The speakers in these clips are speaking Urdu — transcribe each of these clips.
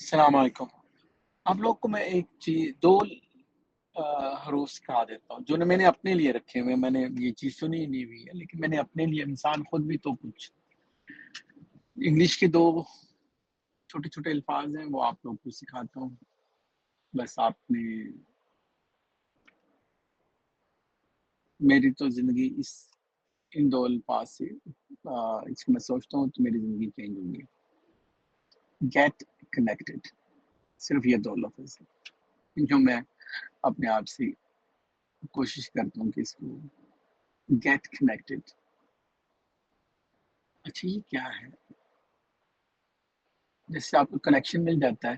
السلام علیکم۔ آپ لوگ کو میں ایک چیز 2 حروف سکھا دیتا ہوں، جو میں نے اپنے لیے رکھے ہوئے ہیں۔ میں نے یہ چیز سنی نہیں ہوئی ہے، لیکن میں نے اپنے لیے، انسان خود بھی تو کچھ انگلش کے 2 چھوٹے-چھوٹے الفاظ ہیں، وہ آپ لوگ کو سکھاتا ہوں۔ بس آپ نے میری تو زندگی ان 2 الفاظ سے اس کو میں سوچتا ہوں تو میری زندگی چینج ہوگی۔ گیٹ کنیکٹڈ، صرف یہ 2 لفظ ہیں جو میں اپنے آپ سے کوشش کرتا ہوں کہ اس کو گیٹ کنیکٹڈ۔ اچھا یہ کیا ہے؟ جس سے آپ کو کنیکشن مل جاتا ہے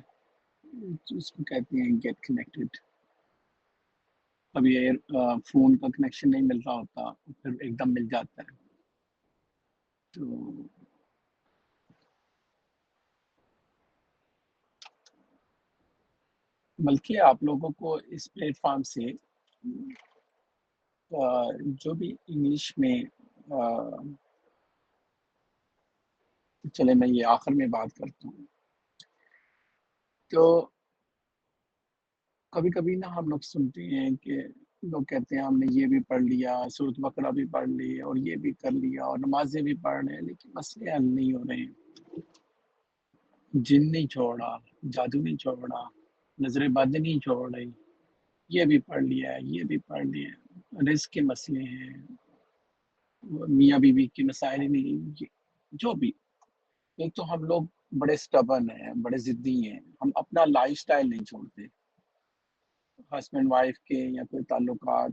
تو اس کو کہتے ہیں گیٹ کنیکٹڈ۔ اب یہ فون کا کنیکشن نہیں مل رہا ہوتا، پھر ایک دم مل جاتا ہے، تو بلکہ آپ لوگوں کو اس پلیٹ فارم سے جو بھی انگلش میں چلے میں یہ آخر میں بات کرتا ہوں، تو کبھی کبھی نا ہم لوگ سنتے ہیں کہ لوگ کہتے ہیں ہم نے یہ بھی پڑھ لیا، سورۃ بقرہ بھی پڑھ لی اور یہ بھی کر لیا اور نمازیں بھی پڑھ رہے ہیں، لیکن مسئلے حل نہیں ہو رہے ہیں۔ جن نہیں چھوڑا، جادو نہیں چھوڑا، نظر بد نہیں چھوڑ رہی، یہ بھی پڑھ لیا ہے، یہ بھی پڑھ لیا ہے، رزق کے مسئلے ہیں، میاں بیوی کے مسائل نہیں، جو بھی۔ ایک تو ہم لوگ بڑے سٹبن ہیں، بڑے ضدی ہیں، ہم اپنا لائف سٹائل نہیں چھوڑتے، ہسبینڈ وائف کے یا کوئی تعلقات،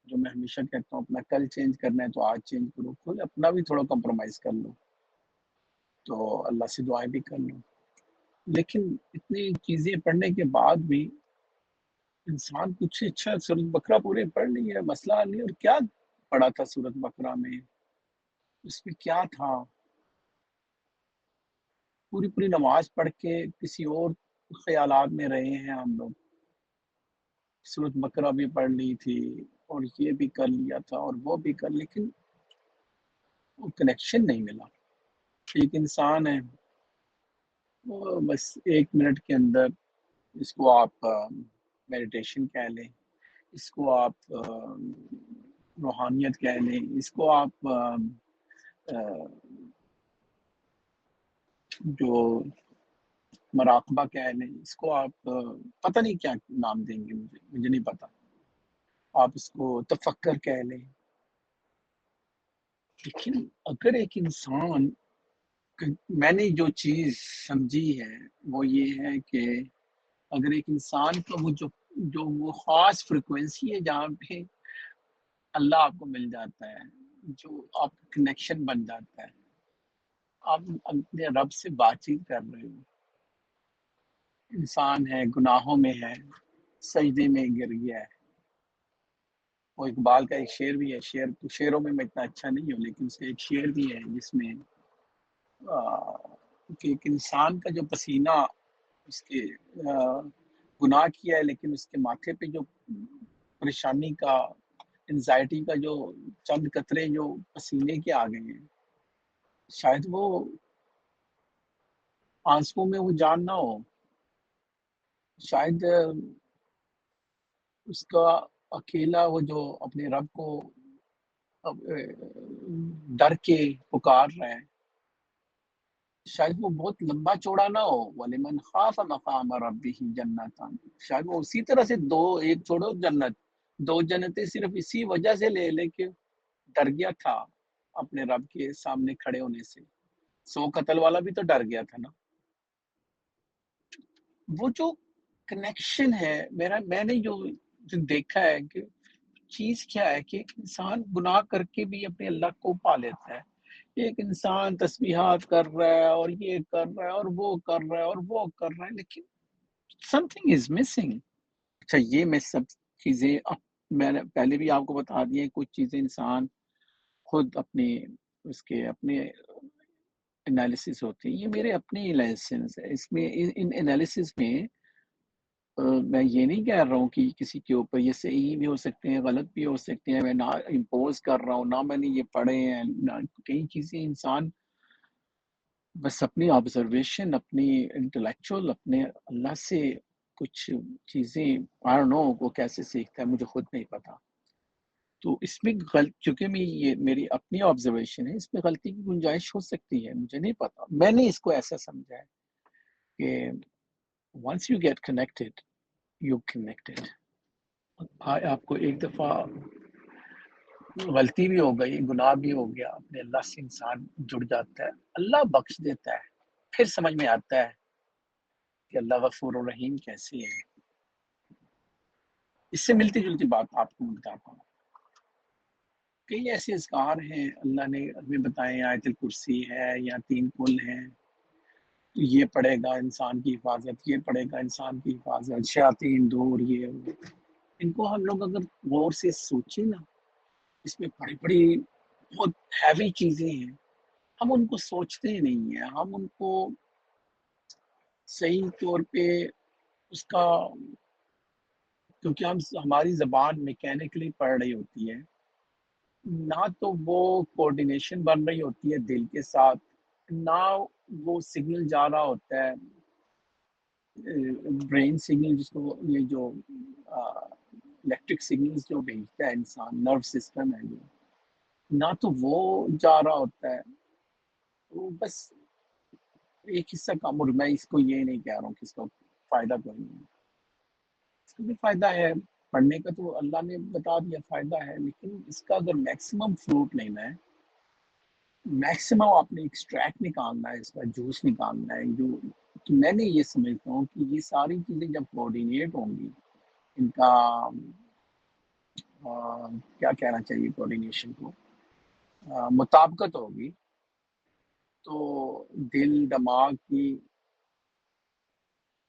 جو میں ہمیشہ کہتا ہوں اپنا کل چینج کرنا ہے تو آج چینج کرو، خود اپنا بھی تھوڑا کمپرومائز کر لو، تو اللہ سے دعائیں بھی کر لو۔ لیکن اتنی چیزیں پڑھنے کے بعد بھی انسان کچھ اچھا سورۃ بقرہ پورے پڑھ لی ہے، مسئلہ حل نہیں، اور کیا پڑھا تھا سورۃ بقرہ میں، اس میں کیا تھا؟ پوری پوری نماز پڑھ کے کسی اور خیالات میں رہے ہیں ہم لوگ، سورۃ بقرہ بھی پڑھ لی تھی اور یہ بھی کر لیا تھا اور وہ بھی کر، لیکن وہ کنیکشن نہیں ملا۔ ایک انسان ہے، وہ بس 1 منٹ کے اندر، اس کو آپ میڈیٹیشن کہہ لیں، اس کو آپ روحانیت کہہ لیں، اس کو آپ جو مراقبہ کہہ لیں، اس کو آپ پتہ نہیں کیا نام دیں گے، مجھے نہیں پتا، آپ اس کو تفکر کہہ لیں۔ لیکن اگر ایک انسان، میں نے جو چیز سمجھی ہے وہ یہ ہے کہ اگر ایک انسان کا وہ جو وہ خاص فریکوینسی ہے جہاں پہ اللہ آپ کو مل جاتا ہے، جو آپ کا کنیکشن بن جاتا ہے، آپ اپنے رب سے بات چیت کر رہے ہو، انسان ہے، گناہوں میں ہے، سجدے میں گر گیا ہے۔ وہ اقبال کا ایک شعر بھی ہے، شعروں میں میں اتنا اچھا نہیں ہوں، لیکن اس کا ایک شعر بھی ہے جس میں کہ ایک انسان کا جو پسینہ، اس کے گناہ کیا ہے لیکن اس کے ماتھے پہ جو پریشانی کا، انزائٹی کا جو چند قطرے جو پسینے کے آ گئے ہیں، شاید وہ آنسوؤں میں وہ جان نہ ہو، شاید اس کا اکیلا وہ جو اپنے رب کو ڈر کے پکار رہا ہے، شاید وہ بہت لمبا چوڑا نہ ہو، وَلِمَنْ خَافَ مَقَامَ رَبِّهِ جَنَّتان، شاید وہ اسی طرح سے ایک چھوڑو جنت، 2 جنتیں صرف اسی وجہ سے لے لے کے ڈر گیا تھا اپنے رب کے سامنے کھڑے ہونے سے۔ 100 قتل والا بھی تو ڈر گیا تھا نا۔ وہ جو کنیکشن ہے میں نے جو دیکھا ہے کہ چیز کیا ہے کہ انسان گناہ کر کے بھی اپنے اللہ کو پا لیتا ہے۔ ایک انسان تسبیحات کر رہا ہے اور یہ کر رہا ہے اور وہ کر رہا ہے اور وہ کر رہا ہے، لیکن سم تھنگ از مسنگ۔ اچھا یہ میں سب چیزیں میں نے پہلے بھی آپ کو بتا دی ہیں، کچھ چیزیں انسان خود اپنے اس کے اپنے انالیسس ہوتے ہیں، یہ میرے اپنے انالیسس ہے، اس میں ان انالیسس میں میں یہ نہیں کہہ رہا ہوں کہ کسی کے اوپر یہ صحیح بھی ہو سکتے ہیں، غلط بھی ہو سکتے ہیں، میں نہ امپوز کر رہا ہوں، نہ میں نے یہ پڑھے ہیں، نہ کئی چیزیں انسان بس اپنی آبزرویشن، اپنی انٹلیکچوئل، اپنے اللہ سے کچھ چیزیں آئی ڈونٹ نو وہ کیسے سیکھتا ہے، مجھے خود نہیں پتا. تو اس میں چونکہ یہ میری اپنی آبزرویشن ہے، اس میں غلطی کی گنجائش ہو سکتی ہے، مجھے نہیں پتا. میں نے اس کو ایسا سمجھا ہے کہ once you get connected you connected. آپ کو ایک دفعہ غلطی بھی ہو گئی، گناہ بھی ہو گیا، اپنے اللہ سے انسان جڑ جاتا ہے، اللہ بخش دیتا ہے، پھر سمجھ میں آتا ہے کہ اللہ غفور الرحیم کیسے ہے. اس سے ملتی جلتی بات آپ کو بتاتا ہوں. کئی ایسے اذکار ہیں اللہ نے ہمیں بتائے، آیت الکرسی ہے یا 3 قل ہیں، تو یہ پڑھے گا انسان کی حفاظت، یہ پڑھے گا انسان کی حفاظت، شیاطین دور، یہ وہ. ان کو ہم لوگ اگر غور سے سوچیں نا، اس میں بڑی بڑی بہت ہیوی چیزیں ہیں، ہم ان کو سوچتے ہی نہیں ہیں. ہم ان کو صحیح طور پہ اس کا، کیونکہ ہماری زبان میکینکلی پڑھ رہی ہوتی ہے، نہ تو وہ کوارڈینیشن بن رہی ہوتی ہے دل کے ساتھ، نہ وہ سگنل جا رہا ہوتا ہے برین سگنل، جس کو یہ جو الیکٹرک سگنلز جو بھیجتا ہے انسان، نرو سسٹم ہے جو، نہ تو وہ جا رہا ہوتا ہے. وہ بس ایک حصہ کم. اور میں اس کو یہ نہیں کہہ رہا ہوں کہ اس کا فائدہ کوئی نہیں ہے، اس کا بھی فائدہ ہے، پڑھنے کا تو اللہ نے بتا دیا فائدہ ہے، لیکن اس کا اگر میکسیمم فروٹ لینا ہے، میکسیمم آپ نے ایکسٹریکٹ نکالنا ہے، اس کا جوس نکالنا ہے، جو تو میں نے یہ سمجھتا ہوں کہ یہ ساری چیزیں جب کوآرڈینیٹ ہوں گی، ان کا کیا کہنا چاہیے، کوآرڈینیشن کو مطابقت ہوگی، تو دل، دماغ کی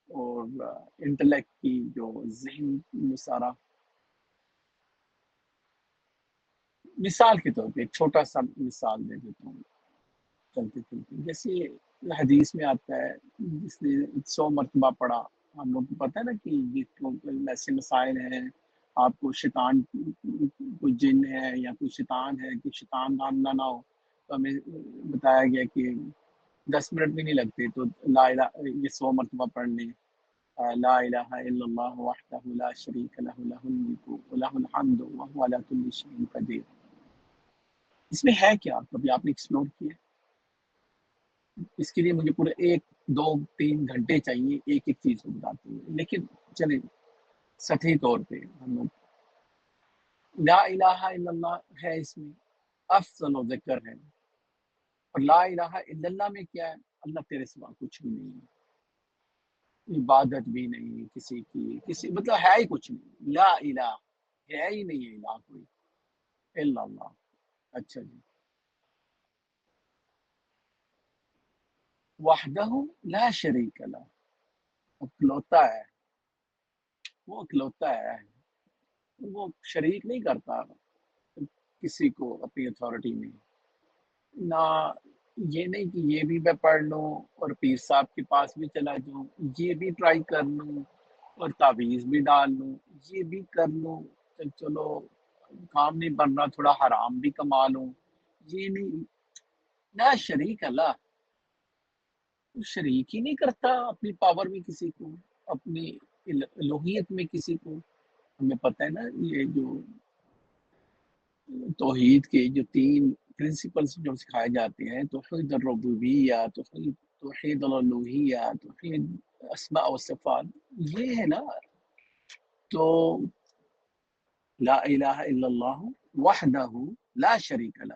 اور انٹلیکٹ کی، جو ذہن میں سارا. مثال کے طور پہ ایک چھوٹا سا مثال دے دیتا ہوں چلتے چلتے. جیسے حدیث میں آتا ہے، جس نے 100 مرتبہ پڑھا، ہم لوگ کو پتہ ہے نا کہ یہ ایسے مسائل ہیں، آپ کو شیطان، کوئی جن ہے یا کوئی شیطان ہے، کہ شیطان نہ ہو، تو ہمیں بتایا گیا کہ 10 منٹ بھی نہیں لگتے تو لا الہ، یہ 100 مرتبہ پڑھ لیں. لا الہ الا اللہ وحدہ لا شریک لہ لہ الملک ولہ الحمد وہو علی کل شیء قدیر. اس میں ہے کیا؟ کبھی آپ نے ایکسپلور کیا؟ اس کے لیے مجھے پورے 1 2 3 گھنٹے چاہیے ایک ایک چیز کو بتاتے ہوئے، لیکن چلیں سطحی طور پہ ہم لوگ، لا الہ الا اللہ ہے، اس میں افضل و ذکر ہے. اور لا الہ الا اللہ میں کیا ہے؟ اللہ تیرے سوا کچھ بھی نہیں ہے، عبادت بھی نہیں کسی کی، کسی مطلب ہے ہی کچھ نہیں، لا الہ ہے ہی نہیں ہے الہ کوئی الا اللہ. اچھا جی، وحدہ لا شریک لہ، اکلوتا ہے، وہ اکلوتا ہے، وہ شریک نہیں کرتا کسی کو اپنی اتھارٹی میں. نہ یہ نہیں کہ یہ بھی میں پڑھ لوں اور پیر صاحب کے پاس بھی چلا جاؤں، یہ بھی ٹرائی کر لوں اور تعویذ بھی ڈال لوں، یہ بھی کر لوں، چلو کام نہیں بن رہا تھوڑا حرام بھی کما لوں. یہ نہیں، نہ شریک اللہ، وہ شریک ہی نہیں کرتا اپنی پاور میں کسی کو، اپنی الوہیت میں کسی کو. ہمیں پتہ ہے نا یہ جو توحید کے جو 3 پرنسپلز جو سکھائے جاتے ہیں، توحید الربوبیہ، توحید الالوہیہ، توحید اسماء و صفات، یہ ہے نا. تو لا الہ الا اللہ وحدہ لا شریک لہ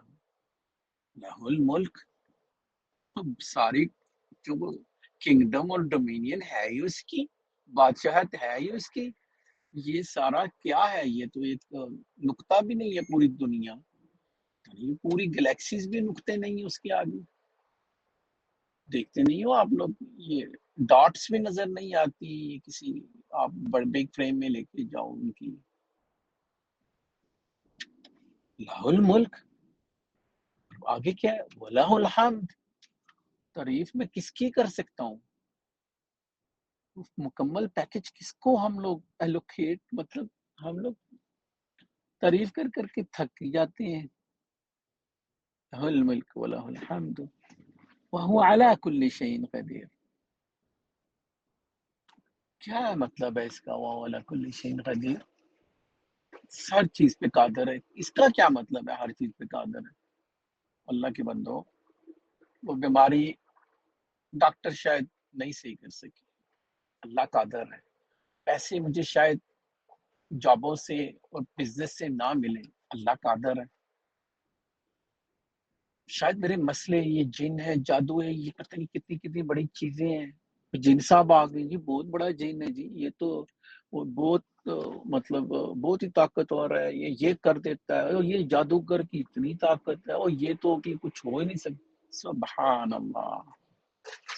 لہ الملک، تو ساری جو کنگڈم اور ڈومینین ہے ہی اس کی، بادشاہت ہے ہی اس کی. یہ سارا کیا ہے؟ یہ تو ایک نقطہ بھی نہیں ہے پوری دنیا، یہ پوری گلیکسیز بھی نقطے نہیں ہیں اس کے آگے. دیکھتے نہیں ہو آپ لوگ، یہ ڈاٹس بھی نظر نہیں آتی کسی، آپ بڑے بگ فریم میں لے کے جاؤ ان کی. لہ الملک، آگے کیا ہے؟ وَلَهُ الْحَمْدُ، تعریف میں کس کی کر سکتا ہوں؟ مکمل پیکج کس کو ہم لوگ ایلوکیٹ، مطلب ہم لوگ تعریف کر کر کے تھک جاتے ہیں. لہ الملک وَلَهُ الْحَمْدُ وَهُوَ عَلَى كُلِّ شَيْءٍ قَدِيرٌ. کیا مطلب ہے اس کا وَهُوَ عَلَى كُلِّ شَيْءٍ قَدِيرٌ؟ ہر چیز پہ قادر ہے. اس کا کیا مطلب ہے ہر چیز پہ قادر ہے؟ اللہ کے بندو، وہ بیماری ڈاکٹر شاید نہیں صحیح کر سکی، اللہ قادر ہے. پیسے مجھے شاید جابوں سے اور بزنس سے نہ ملے، اللہ قادر ہے. شاید میرے مسئلے یہ جن ہے، جادو ہے، یہ پتہ نہیں کتنی کتنی بڑی چیزیں ہیں. جن صاحب آ گئے جی، بہت بڑا جن ہے جی، یہ تو وہ بہت مطلب بہت ہی طاقتور ہے، یہ کر دیتا ہے، اور یہ جادوگر کی اتنی طاقت ہے، اور یہ تو کہ کچھ ہو ہی نہیں سکتا. سبحان اللہ،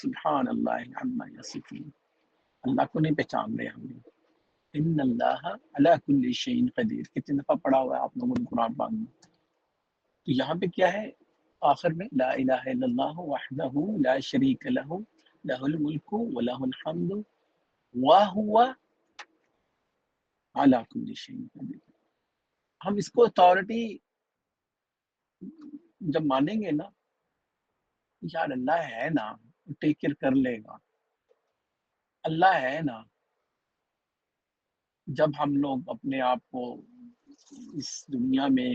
سبحان اللہ عما یصفون. اللہ کو نہیں پہچان رہے ہم نے. ان اللہ علی کل شیء قدیر کتنی دفعہ پڑھا ہوا ہے آپ لوگوں نے قرآن پاک میں. تو یہاں پہ کیا ہے آخر میں؟ لا الہ الا اللہ وحدہ لا شریک لہ لہ الملک ولہ الحمد وہو علی کل شیء قدیر. ہم اس کو اتھارٹی جب مانیں گے نا، یار اللہ ہے نا، ٹیک کیئر کر لے گا، اللہ ہے نا. جب ہم لوگ اپنے آپ کو اس دنیا میں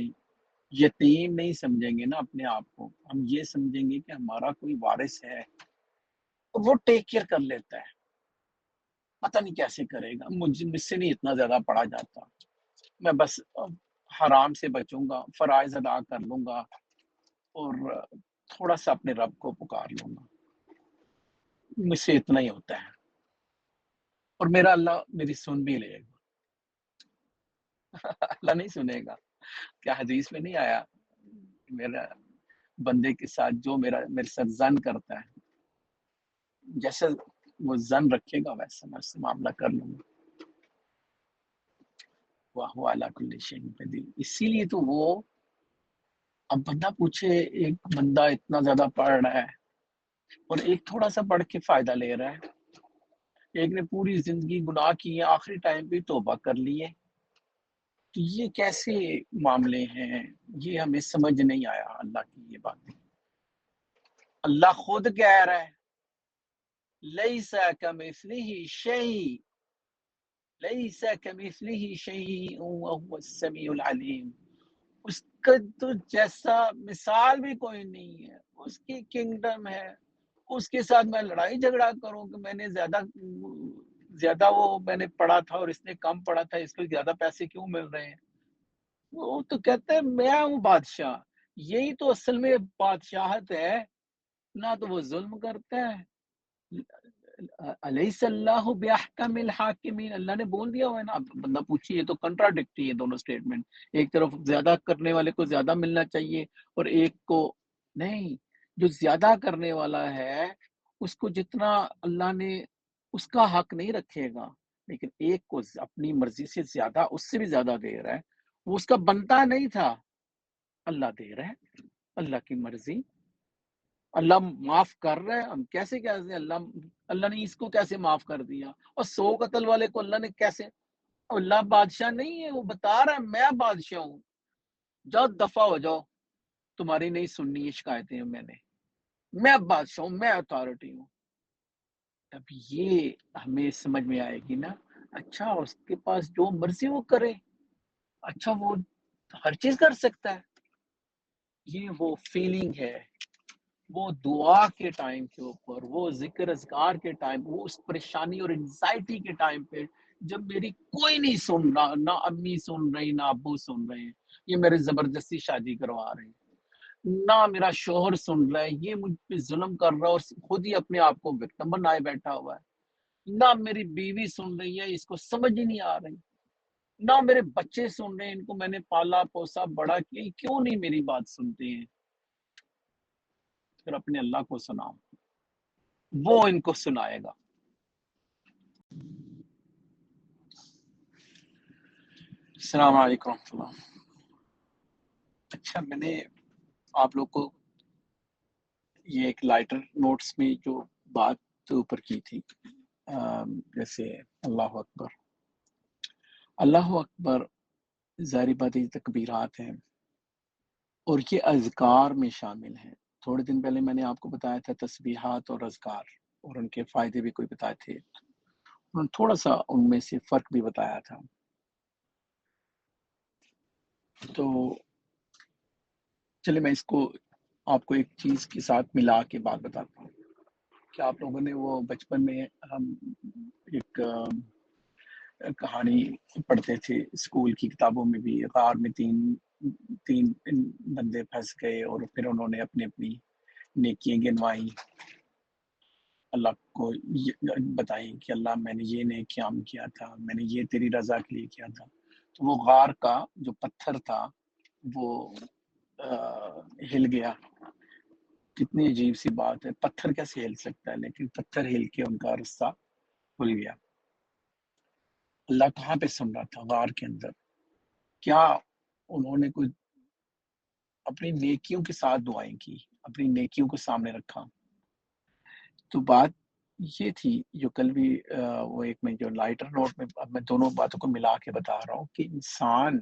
یتیم نہیں سمجھیں گے نا اپنے آپ کو، ہم یہ سمجھیں گے کہ ہمارا کوئی وارث ہے، وہ ٹیک کیئر کر لیتا ہے. پتہ نہیں کیسے کرے گا، مجھ سے نہیں اتنا زیادہ پڑھا جاتا، میں بس حرام سے بچوں گا، فرائض ادا کر لوں گا، اور تھوڑا سا اپنے رب کو پکار لوں گا، مجھ سے اتنا ہی ہوتا ہے، اور میرا اللہ میری سن بھی لے گا. اللہ نہیں سنے گا. کیا حدیث میں نہیں آیا میرا بندے کے ساتھ جو میرے ساتھ زن کرتا ہے، جیسے وہ زن رکھے گا ویسا میں اس سے معاملہ کر لوں گا. وَهُوَ عَلَى كُلِّ شَيْءٍ قَدِيرٌ. اسی لیے تو وہ، اب بندہ پوچھے ایک بندہ اتنا زیادہ پڑھ رہا ہے اور ایک تھوڑا سا پڑھ کے فائدہ لے رہا ہے، ایک نے پوری زندگی گناہ کیے، آخری ٹائم پہ توبہ کر لیے، تو یہ کیسے معاملے ہیں؟ یہ ہمیں سمجھ نہیں آیا اللہ کی یہ باتیں. اللہ خود کہہ رہا ہے لیس کمثلہ شیء، لیس کمثلہ شیء وہو السمیع العلیم. اس کا تو جیسا مثال بھی کوئی نہیں ہے، اس کی کنگڈم ہے، اس کے ساتھ میں لڑائی جھگڑا کروں کہ میں نے زیادہ وہ میں نے پڑھا تھا اور اس نے کم پڑھا تھا، اس کو زیادہ پیسے کیوں مل رہے ہیں؟ وہ تو کہتے ہیں میں ہوں بادشاہ. یہی تو اصل میں بادشاہت ہے نہ. تو وہ ظلم کرتا ہے. الیس اللہ باحکم الحاکمین، اللہ نے بول دیا ہوا ہے نا. اب بندہ پوچھیے، یہ تو کنٹراڈکٹری ہے دونوں سٹیٹمنٹ. ایک طرف زیادہ کرنے والے کو زیادہ ملنا چاہیے اور ایک کو نہیں. جو زیادہ کرنے والا ہے اس کو جتنا اللہ نے اس کا حق نہیں رکھے گا، لیکن ایک کو اپنی مرضی سے زیادہ، اس سے بھی زیادہ دے رہا ہے، وہ اس کا بنتا نہیں تھا، اللہ دے رہا ہے، اللہ کی مرضی. اللہ معاف کر رہا ہے، ہم کیسے کہتے ہیں اللہ نے اس کو کیسے معاف کر دیا، اور 100 قتل والے کو اللہ نے کیسے؟ اللہ بادشاہ نہیں ہے، وہ بتا رہا ہے میں بادشاہ ہوں، جاؤ دفع ہو جاؤ، تمہاری نہیں سننی یہ شکایتیں میں بادشاہ ہوں، میں اتھارٹی ہوں. اب یہ ہمیں سمجھ میں آئے گی نا. اچھا اس کے پاس جو مرضی وہ کرے، اچھا وہ ہر چیز کر سکتا ہے. یہ وہ فیلنگ ہے، وہ دعا کے ٹائم کے اوپر، وہ ذکر اذکار کے ٹائم، وہ اس پریشانی اور انزائٹی کے ٹائم پہ جب میری کوئی نہیں سن رہا، نہ امی سن رہی نہ ابو سن رہے ہیں، یہ میرے زبردستی شادی کروا رہے ہیں، نہ میرا شوہر سن رہا ہے، یہ مجھ پہ ظلم کر رہا ہے اور خود ہی اپنے آپ کو وکٹم بنائے بیٹھا ہوا ہے، نہ میری بیوی سن رہی ہے، اس کو سمجھ ہی نہیں آ رہی، نہ میرے بچے سن رہے ہیں، ان کو میں نے پالا پوسا بڑا کیا، کیوں نہیں میری بات سنتے ہیں؟ پھر اپنے اللہ کو سناؤ، وہ ان کو سنائے گا. السلام علیکم ورحمۃ اللہ. اچھا میں نے آپ لوگ کو یہ ایک لائٹر نوٹس میں جو بات اوپر کی تھی، جیسے اللہ اکبر، اللہ اکبر ظاہری بات یہ تکبیرات ہیں اور یہ اذکار میں شامل ہیں. تھوڑے دن پہلے میں نے آپ کو بتایا تھا تسبیحات اور اذکار، اور ان کے فائدے بھی کوئی بتائے تھے، تھوڑا سا ان میں سے فرق بھی بتایا تھا. تو چلے میں اس کو آپ کو ایک چیز کے ساتھ ملا کے بات بتاتا ہوں کہ آپ لوگوں نے وہ بچپن میں ہم ایک کہانی پڑھتے تھے اسکول کی کتابوں میں بھی، غار میں تین بندے پھنس گئے اور پھر انہوں نے اپنی اپنی نیکیاں گنوائی، اللہ کو بتائی کہ اللہ میں نے یہ نیک کام کیا تھا، میں نے یہ تیری رضا کے لیے کیا تھا. تو وہ غار کا جو پتھر تھا وہ ہل گیا. کتنی عجیب سی بات ہے، پتھر کیسے ہل سکتا ہے؟ لیکن پتھر ہل کے ان کا رستہ کھل گیا. اللہ کہاں پہ سن رہا تھا؟ غار کے اندر. کیا انہوں نے کوئی اپنی نیکیوں کے ساتھ دعائیں کی، اپنی نیکیوں کو سامنے رکھا؟ تو بات یہ تھی جو کل بھی وہ ایک میں جو لائٹر نوٹ میں اب میں دونوں باتوں کو ملا کے بتا رہا ہوں کہ انسان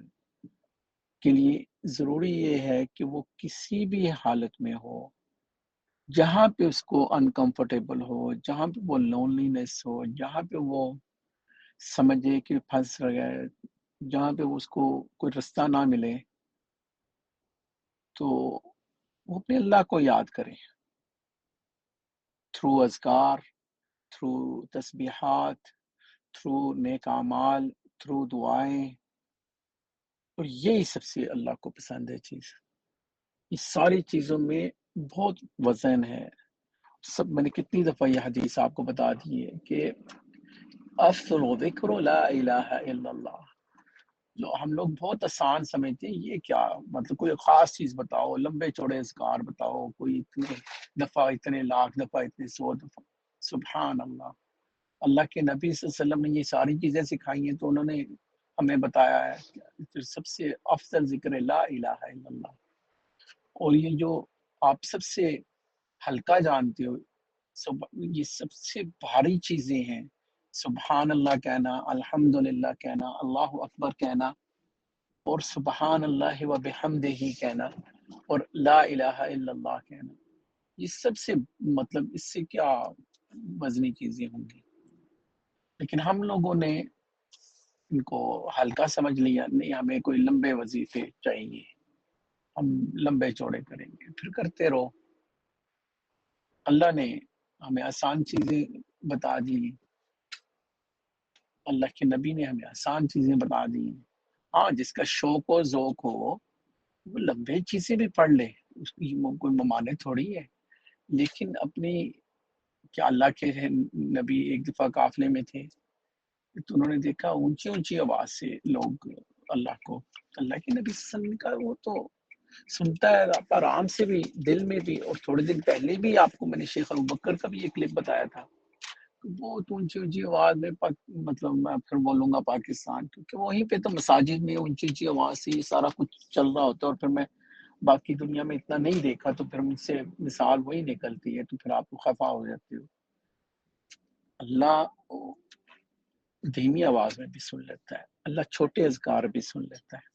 کے لیے ضروری یہ ہے کہ وہ کسی بھی حالت میں ہو، جہاں پہ اس کو انکمفرٹیبل ہو، جہاں پہ وہ لونلینس ہو، جہاں پہ وہ سمجھے کہ پھنس گئے، جہاں پہ اس کو کوئی رستہ نہ ملے، تو وہ اپنے اللہ کو یاد کرے تھرو اذکار، تھرو تسبیحات، تھرو نیک اعمال، تھرو دعائیں. اور یہی سب سے اللہ کو پسند ہے چیز. اس ساری چیزوں میں بہت وزن ہے. سب میں نے کتنی دفعہ یہ حدیث آپ کو بتا دی ہے کہ افضل ذکر لا الہ الا اللہ. جو ہم لوگ بہت آسان سمجھتے ہیں یہ کیا مطلب، کوئی خاص چیز بتاؤ، لمبے چوڑے اذکار بتاؤ، کوئی اتنے دفعہ، اتنے لاکھ دفعہ، اتنے 100 دفعہ. سبحان اللہ. اللہ کے نبی صلی اللہ علیہ وسلم نے یہ ساری چیزیں سکھائی ہیں تو انہوں نے ہمیں بتایا ہے کہ سب سے افضل ذکر لا الہ الا اللہ. اور یہ جو آپ سب سے ہلکا جانتے ہو، یہ سب سے بھاری چیزیں ہیں. سبحان اللہ کہنا، الحمدللہ کہنا، اللہ اکبر کہنا، اور سبحان اللہ و بحمدہ کہنا، اور لا الہ الا اللہ کہنا. یہ سب سے مطلب اس سے کیا وزنی چیزیں ہوں گی. لیکن ہم لوگوں نے ان کو ہلکا سمجھ لیا. نہیں، ہمیں کوئی لمبے وظیفے چاہیے، ہم لمبے چوڑے کریں گے، پھر کرتے رہو. اللہ نے ہمیں آسان چیزیں بتا دی، اللہ کے نبی نے ہمیں آسان چیزیں بتا دی. ہاں، جس کا شوق و ذوق ہو وہ لمبے چیزیں بھی پڑھ لے، اس کی کوئی ممانعت تھوڑی ہے. لیکن اپنی کیا اللہ کے نبی ایک دفعہ قافلے میں تھے تو انہوں نے دیکھا اونچی اونچی آواز سے لوگ اللہ کو، اللہ کے نبی صلی اللہ علیہ وسلم کا وہ تو سنتا ہے آرام سے بھی، دل میں بھی. اور تھوڑے دن پہلے بھی آپ کو میں نے شیخ ابوبکر کا بھی ایک کلپ بتایا تھا، بہت اونچی اونچی آواز میں مطلب میں پھر بولوں گا پاکستان، کیونکہ وہیں پہ تو مساجد میں اونچی اونچی آواز سے یہ سارا کچھ چل رہا ہوتا ہے. اور پھر میں باقی دنیا میں اتنا نہیں دیکھا تو پھر مجھ سے مثال وہی نکلتی ہے، تو پھر آپ کو خفا ہو جاتے ہو. اللہ دھیمی آواز میں بھی سن لیتا ہے، اللہ چھوٹے اذکار بھی سن لیتا ہے.